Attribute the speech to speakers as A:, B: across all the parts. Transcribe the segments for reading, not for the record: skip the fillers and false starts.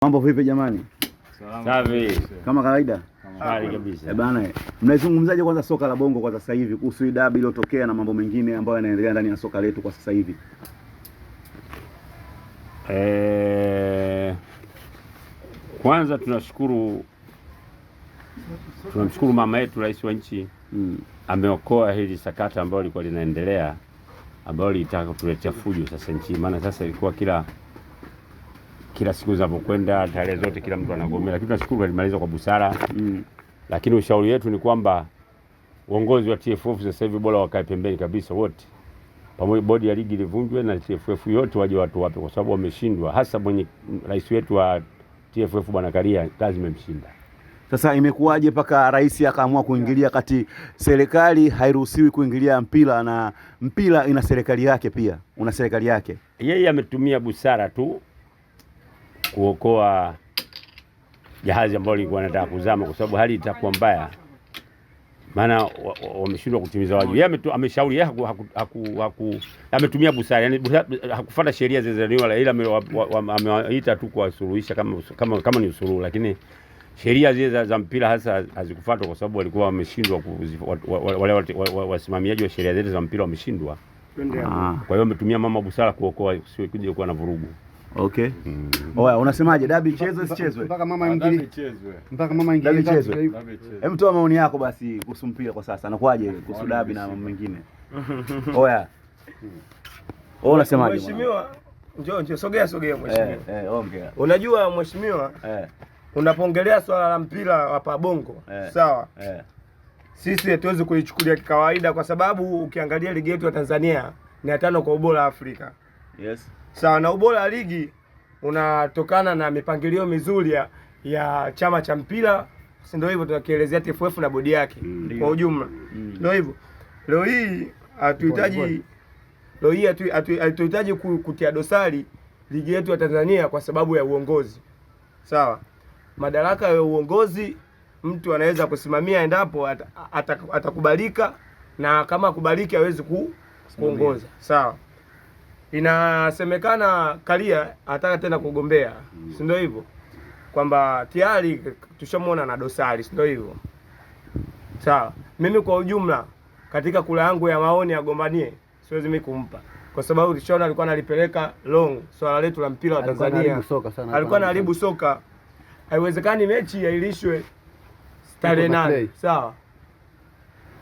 A: Mambo vipi jamani?
B: Safi.
A: Kama kawaida?
B: Hali kabisa.
A: Bana, mnaizungumzaje kwanza soka la Bongo kwa sasa hivi kuhusu hii dabi iliyotokea na mambo mengine ambayo yanaendelea ndani ya soka letu kwa sasa hivi?
B: Kwanza tunamshukuru mama yetu Rais wa nchi ameokoa hili sakata ambalo lilikuwa linaendelea, ambalo litaka kutuletea fujo sasa nchi. Maana sasa ilikuwa kila siku zinapokwenda tarehe zote kila mtu anagombea, lakini tunashukuru alimaliza kwa busara. Lakini ushauri wetu ni kwamba uongozi wa TFF sasa hivi bora wakae pembeni kabisa wote, pamoja bodi ya ligi livunjwe na TFF yote waje watu wape, kwa sababu wameshindwa, hasa mwenye rais wetu wa TFF Bwana Karia, kazi imemshinda.
A: Sasa imekuwaje mpaka rais akaamua kuingilia kati? Serikali hairuhusiwi kuingilia mpira, na mpira ina serikali yake, pia una serikali yake.
B: Yeye ametumia busara tu kuokoa jahazi ambalo lilikuwa linataka kuzama, kwa sababu hali itakuwa mbaya, maana wameshindwa kutimiza wajibu. Yeye ameshauri, yeye ametumia busara, yani hakufuata sheria zilizowekwa, ila ameita tu kuwasuluhisha kama ni usuluhu, lakini sheria zile za mpira hasa hazikufuatwa, kwa sababu walikuwa wameshindwa, wale wasimamiaji wa sheria zetu za mpira wameshindwa. Kwa hiyo ametumia mama busara kuokoa, sio kuja kuwa na vurugu.
A: Okay. Oya, unasemaje, dabi ichezwe isichezwe?
C: Mpaka mama ingilie. Mpaka mama ingilie.
A: Dabi ichezwe. Hem, toa maoni yako basi kuhusu mpira kwa sasa. Nakwaje kuhusu dabi na mambo mengine? Oya. Wewe unasemaje?
D: Mheshimiwa, njoo sogea mheshimiwa.
A: Ongea.
D: Unajua mheshimiwa, unapoongelea swala la mpira hapa Bongo, sawa? Sisi hatuwezi kuichukulia kikawaida, kwa sababu ukiangalia ligi yetu ya Tanzania ni ya 5 kwa ubora Afrika.
A: Yes.
D: Sawa, na ubora wa ligi unatokana na mipangilio mizuri ya chama cha mpira, si ndio hivyo tunakielezea TFF na bodi yake kwa ujumla. Ndio hivyo. Leo hii hatuhitaji kutia dosari ligi yetu ya Tanzania kwa sababu ya uongozi. Sawa. Madaraka ya uongozi mtu anaweza kusimamia endapo atakubalika, na kama kubaliki hawezi kuongoza. Sawa. Inasemekana Karia ataka tena kugombea, si ndio hivyo? Kwamba tayari tushamuona na dosari, si ndio hivyo? Sawa. Mimi kwa ujumla katika kula yangu ya maoni agombanie, siwezi mimi kumpa, kwa sababu tulishaona alikuwa analipeleka long swala letu la mpira wa Tanzania. Alikuwa anaharibu soka. Haiwezekani mechi yailishwe tarehe 8, sawa?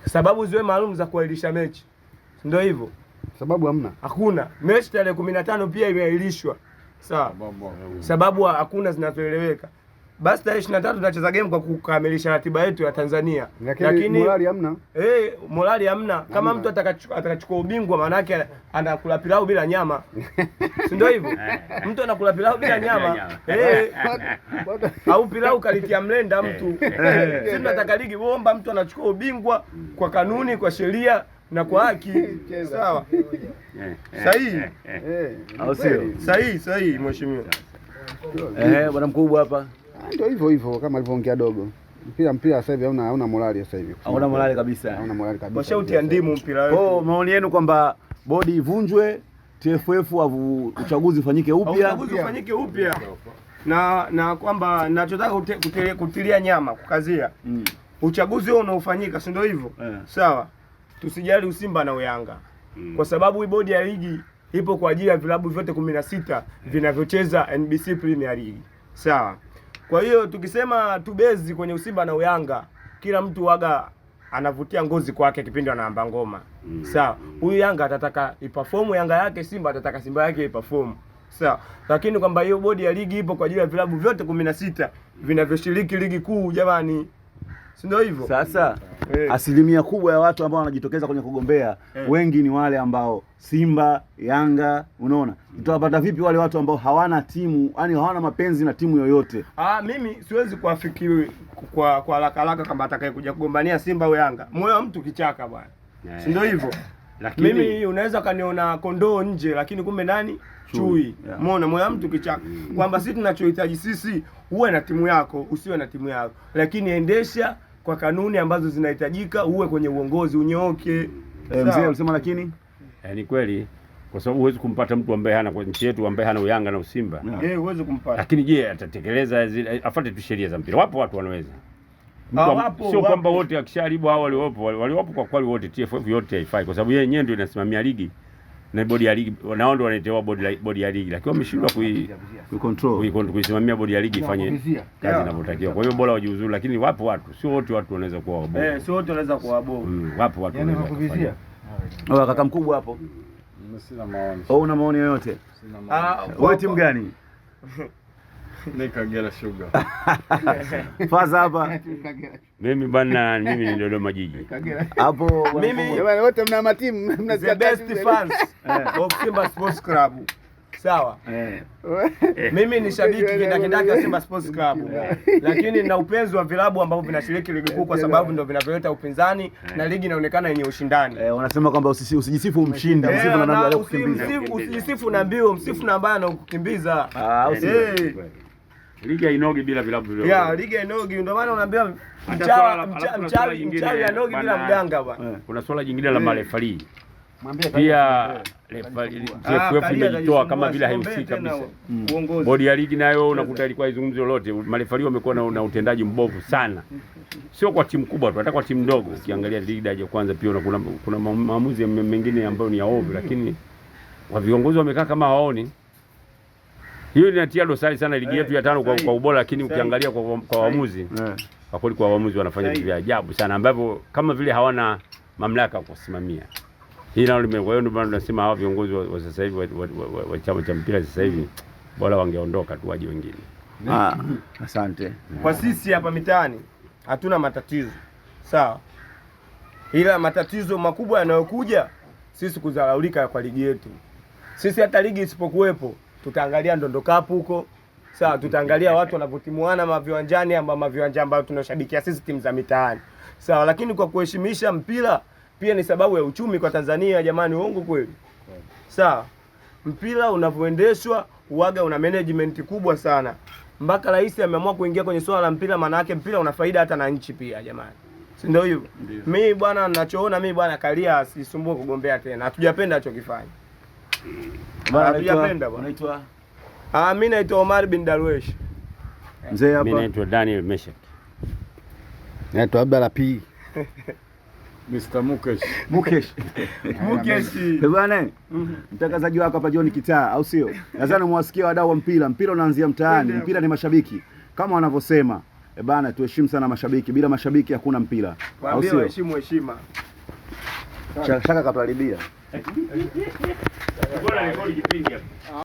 D: Sababu ziwe maalum za kuahirisha mechi, si ndio hivyo?
C: Sababu hamna.
D: Hakuna. Mechi tarehe 15 pia imeahirishwa. Sawa. Sababu hakuna zinazoeleweka. Basi tarehe 23 tunacheza game kwa kukamilisha ratiba yetu ya Tanzania.
C: Lakini morali hamna.
D: Morali hamna. Kama mtu atakachukua ubingwa, maana yake anakula pilau bila nyama. Si ndio hivyo? Mtu anakula pilau bila nyama. Au pilau kalitia mlenda mtu. Sisi tunataka ligi bomba, mtu anachukua ubingwa kwa kanuni, kwa sheria na kwa haki. Sawa. Sahihi.
A: Au sio?
D: Sahihi mheshimiwa.
A: Bwana mkubwa hapa.
C: Ndio hivyo kama alivyoongea dogo. Mpira sasa hivi hauna morali sasa hivi.
A: Hauna morali kabisa.
C: Hauna morali kabisa.
D: Washauti ya ndimu mpira wetu.
A: Oh, maoni yenu kwamba bodi ivunjwe, TFF uchaguzi ufanyike upya. Na kwamba ninachotaka kutilia nyama, kukazia. Uchaguzi huo unaofanyika, si ndio hivyo? Sawa. Tusijali Usimba na Uyanga. Kwa sababu hii bodi ya ligi ipo kwa ajili ya vilabu vyote 16 vinavyocheza NBC Premier League. Sawa. Kwa hiyo tukisema tubezi kwenye Usimba na Uyanga, kila mtu waga anavutia ngozi kwake kipindi anaamba ngoma. Sawa. Huyu Yanga atataka iperform Yanga yake, Simba atataka Simba yake iperform. Sawa. Lakini kwamba hiyo bodi ya ligi ipo kwa ajili ya vilabu vyote 16 vinavyoshiriki ligi kuu jamani. Si ndio hivyo? Sasa asilimia kubwa ya watu ambao wanajitokeza kwenye kugombea wengi ni wale ambao Simba, Yanga, unaona? Tutawapata vipi wale watu ambao hawana timu, yani hawana mapenzi na timu yoyote?
D: Mimi siwezi kuafikiri kwa haraka kama atakaye kugombania Simba au Yanga. Moyo wa mtu kichaka bwana. Si ndio hivyo? Lakini mimi unaweza kaniona kondoo nje, lakini kumbe nani? Chui. Umeona, moyo wa mtu kichaka. Kwamba sisi tunachohitaji sisi, uwe na timu yako, usiwe na timu yako, lakini endesha kwa kanuni ambazo zinahitajika, uwe kwenye uongozi unyooke.
A: Mzee alisema lakini
B: ni kweli kwa sababu huwezi kumpata mtu ambaye hana kwa nchi yetu ambaye hana Uyanga na Usimba.
A: Huwezi kumpata.
B: Lakini je, atatekeleza zile, afuate tu sheria za mpira? Wapo watu wanaweza. Sio kwamba wote akisharibu hao waliopo kwa kweli wote, TFF yote haifai kwa sababu yeye yenyewe ndio inasimamia ligi na bodi ya ligi, nao ndio wanaiteua bodi ya ligi, lakini wameshindwa kuisimamia bodi ya ligi ifanye kazi inavyotakiwa. Kwa hiyo bora wajiuzuru, lakini wapo watu, sio wote watu wanaweza kuwa wabovu.
A: Sio wote wanaweza kuwa wabovu.
B: Wapo watu wanaweza kufanya.
A: Kaka mkubwa hapo.
E: Sina maoni.
A: Una maoni yoyote?
E: Sina maoni.
A: Wewe timu gani?
E: Ni Kagera Sugar.
A: Faza hapa.
B: Mimi bwana, mimi ni Dodoma Jiji.
A: Hapo
D: mimi
C: Jamani wote mna matimu, mna
D: the best fans of Simba Sports Club. Sawa. Mimi ni shabiki kindakindaki wa Simba Sports Club. Lakini na upenzi wa vilabu ambavyo vinashiriki ligi kuu kwa sababu ndio vinavyoleta upinzani na ligi inaonekana yenye ushindani.
A: Wanasema kwamba usijisifu mshinda, msifu na namba ya kukimbiza.
D: Usijisifu na mbio, msifu na ambaye anakukimbiza.
B: Ligi hainogi bila vilabu vile.
D: Ligi hainogi, ndio maana unaambiwa mchawi anogi bila mganga bwana.
B: Kuna swala jingine la marefali. Pia TFF imejitoa kama vile haihusiki kabisa. Bodi ya ligi nayo unakuta ilikuwa izungumzo lolote. Marefali wamekuwa na utendaji mbovu sana. Sio kwa timu kubwa tu, hata kwa timu ndogo. Ukiangalia ligi daraja kwanza pia kuna maamuzi mengine ambayo ni ya ovyo, lakini wa viongozi wamekaa kama hawaoni. Hiyo inatia dosari sana ligi yetu ya 5 kwa ubora, lakini ukiangalia kwa waamuzi kwa kweli, kwa waamuzi wanafanya vitu vya ajabu sana ambavyo kama vile hawana mamlaka kusimamia. Hii nalo kwa hiyo ndio tunasema hawa viongozi wa sasa hivi wa chama cha mpira sasa hivi bora wangeondoka tu waje wengine.
A: Asante.
D: Kwa sisi hapa mitaani hatuna matatizo. Sawa. Ila matatizo makubwa yanayokuja sisi kudharaulika kwa ligi yetu. Sisi hata ligi isipokuwepo tutaangalia Ndondo Cup huko. Sawa, tutaangalia watu wanavyotimuana maviwanjani ama maviwanja ambayo tunashabikia sisi timu za mitaani. Sawa, lakini kwa kuheshimisha mpira pia ni sababu ya uchumi kwa Tanzania jamani, uongo kweli? Sawa. Mpira unavyoendeshwa uaga una management kubwa sana. Mpaka rais ameamua kuingia kwenye swala la mpira, maana yake mpira una faida hata na nchi pia jamani. Si ndio hivyo? Mimi bwana ninachoona mimi bwana Kalia asisumbue kugombea tena. Hatujapenda alichokifanya. Hatujapenda bwana.
A: Unaitwa?
D: Mimi naitwa Omar bin Darwesh.
A: Mzee hapa.
B: Mimi naitwa Daniel Meshak.
C: Naitwa Abdalla P.
E: Mr. Mukesh.
A: Mukesh. Bwana, mtangazaji wako hapa John Kitaa, au sio? Nadhani mwasikia wadau wa mpira. Mpira unaanzia mtaani, mpira ni mashabiki. Kama wanavyosema, bwana tuheshimu sana mashabiki. Bila mashabiki hakuna mpira. Au sio?
D: Heshimu heshima.
A: Shaka kaparibia.
B: Bora rekodi kipindi hapa.